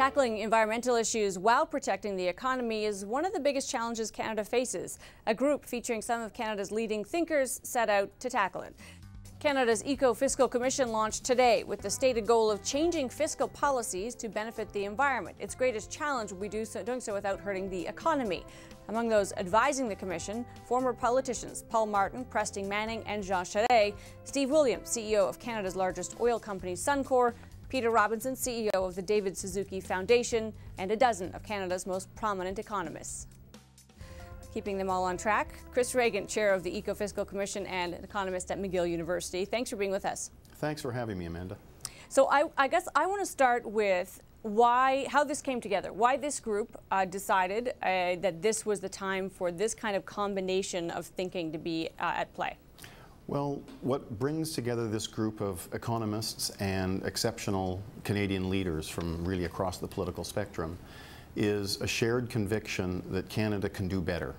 Tackling environmental issues while protecting the economy is one of the biggest challenges Canada faces. A group featuring some of Canada's leading thinkers set out to tackle it. Canada's Ecofiscal Commission launched today with the stated goal of changing fiscal policies to benefit the environment. Its greatest challenge will be doing so without hurting the economy. Among those advising the Commission, former politicians Paul Martin, Preston Manning and Jean Charest, Steve Williams, CEO of Canada's largest oil company Suncor, Peter Robinson, CEO of the David Suzuki Foundation, and a dozen of Canada's most prominent economists. Keeping them all on track, Chris Ragan, chair of the Ecofiscal Commission and an economist at McGill University. Thanks for being with us. Thanks for having me, Amanda. So I guess I want to start with how this came together, why this group decided that this was the time for this kind of combination of thinking to be at play. Well, what brings together this group of economists and exceptional Canadian leaders from really across the political spectrum is a shared conviction that Canada can do better,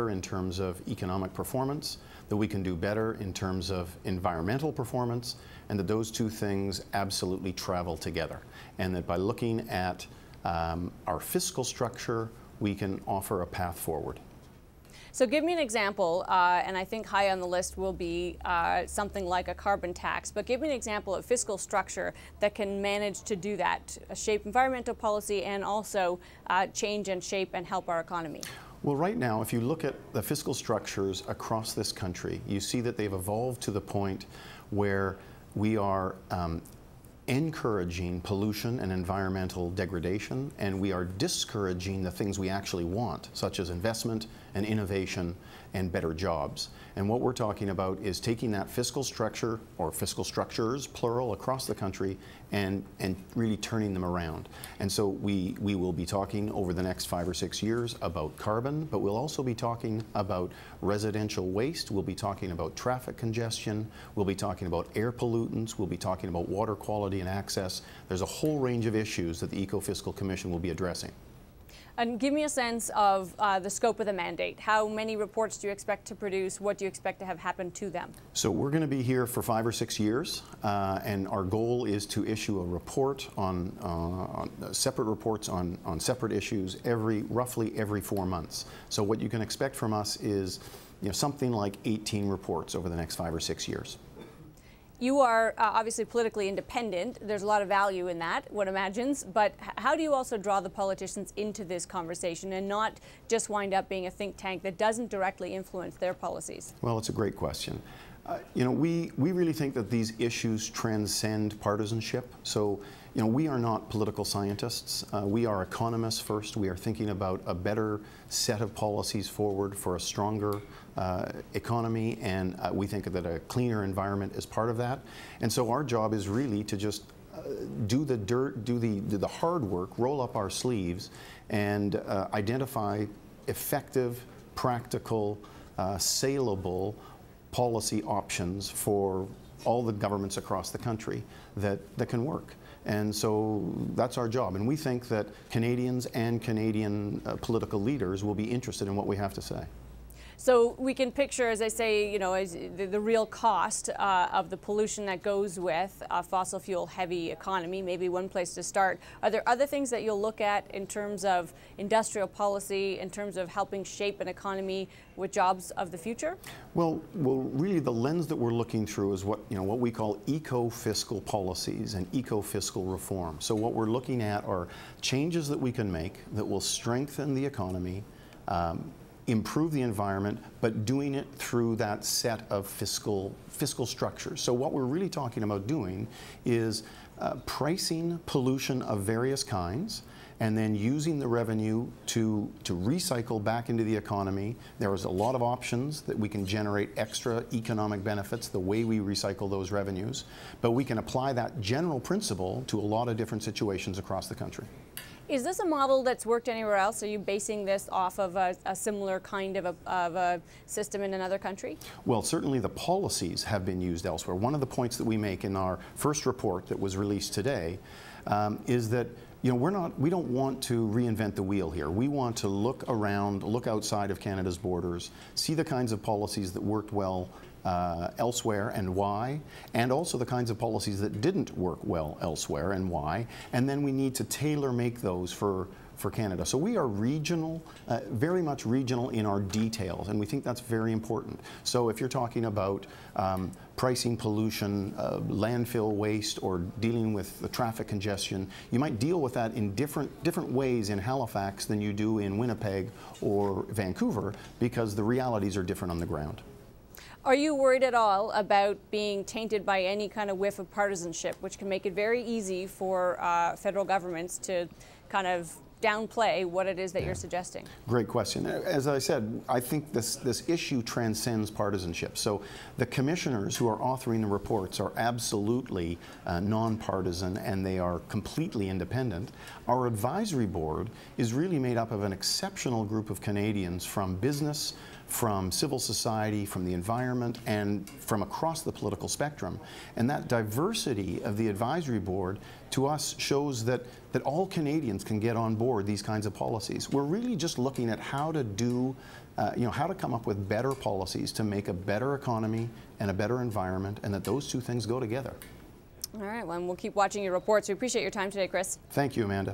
in terms of economic performance, that we can do better in terms of environmental performance, and that those two things absolutely travel together. And that by looking at our fiscal structure, we can offer a path forward. So give me an example, and I think high on the list will be something like a carbon tax, but give me an example of fiscal structure that can manage to do that, shape environmental policy and also change and shape and help our economy. Well, right now, if you look at the fiscal structures across this country, you see that they've evolved to the point where we are encouraging pollution and environmental degradation, and we are discouraging the things we actually want, such as investment and innovation and better jobs. And what we're talking about is taking that fiscal structure, or fiscal structures, plural, across the country and really turning them around. And so we will be talking over the next 5 or 6 years about carbon, but we'll also be talking about residential waste, we'll be talking about traffic congestion, we'll be talking about air pollutants, we'll be talking about water quality and access. There's a whole range of issues that the Ecofiscal Commission will be addressing. And give me a sense of the scope of the mandate. How many reports do you expect to produce? What do you expect to have happen to them? So we're going to be here for 5 or 6 years, and our goal is to issue a report on separate reports on separate issues roughly every 4 months. So what you can expect from us is something like 18 reports over the next 5 or 6 years. You are obviously politically independent. There's a lot of value in that, one imagines. But how do you also draw the politicians into this conversation and not just wind up being a think tank that doesn't directly influence their policies? Well, it's a great question. We really think that these issues transcend partisanship. So, we are not political scientists. We are economists first. We are thinking about a better set of policies forward for a stronger economy, and we think that a cleaner environment is part of that. And so our job is really to just do the hard work, roll up our sleeves, and identify effective, practical, saleable policy options for all the governments across the country that can work. And so that's our job. And we think that Canadians and Canadian political leaders will be interested in what we have to say. So we can picture, as I say, as the real cost of the pollution that goes with a fossil fuel heavy economy, maybe one place to start. Are there other things that you'll look at in terms of industrial policy, in terms of helping shape an economy with jobs of the future? Well, really the lens that we're looking through is what we call eco-fiscal policies and eco-fiscal reform. So what we're looking at are changes that we can make that will strengthen the economy, improve the environment, but doing it through that set of fiscal structures. So what we're really talking about doing is pricing pollution of various kinds and then using the revenue to recycle back into the economy. There is a lot of options that we can generate extra economic benefits the way we recycle those revenues, but we can apply that general principle to a lot of different situations across the country. Is this a model that's worked anywhere else? Are you basing this off of a similar kind of a system in another country? Well, certainly the policies have been used elsewhere. One of the points that we make in our first report that was released today is that we don't want to reinvent the wheel here. We want to look around, look outside of Canada's borders, see the kinds of policies that worked well elsewhere and why, and also the kinds of policies that didn't work well elsewhere and why, and then we need to tailor-make those for Canada. So we are regional, very much regional in our details, and we think that's very important. So if you're talking about pricing pollution, landfill waste, or dealing with the traffic congestion, you might deal with that in different ways in Halifax than you do in Winnipeg or Vancouver, because the realities are different on the ground. Are you worried at all about being tainted by any kind of whiff of partisanship, which can make it very easy for federal governments to kind of downplay what it is that you're suggesting? Great question. As I said, I think this issue transcends partisanship. So the commissioners who are authoring the reports are absolutely nonpartisan, and they are completely independent. Our advisory board is really made up of an exceptional group of Canadians from business, from civil society, from the environment, and from across the political spectrum. And that diversity of the advisory board, to us, shows that all Canadians can get on board these kinds of policies. We're really just looking at how to do, how to come up with better policies to make a better economy and a better environment, and that those two things go together. All right, well, we'll keep watching your reports. We appreciate your time today, Chris. Thank you, Amanda.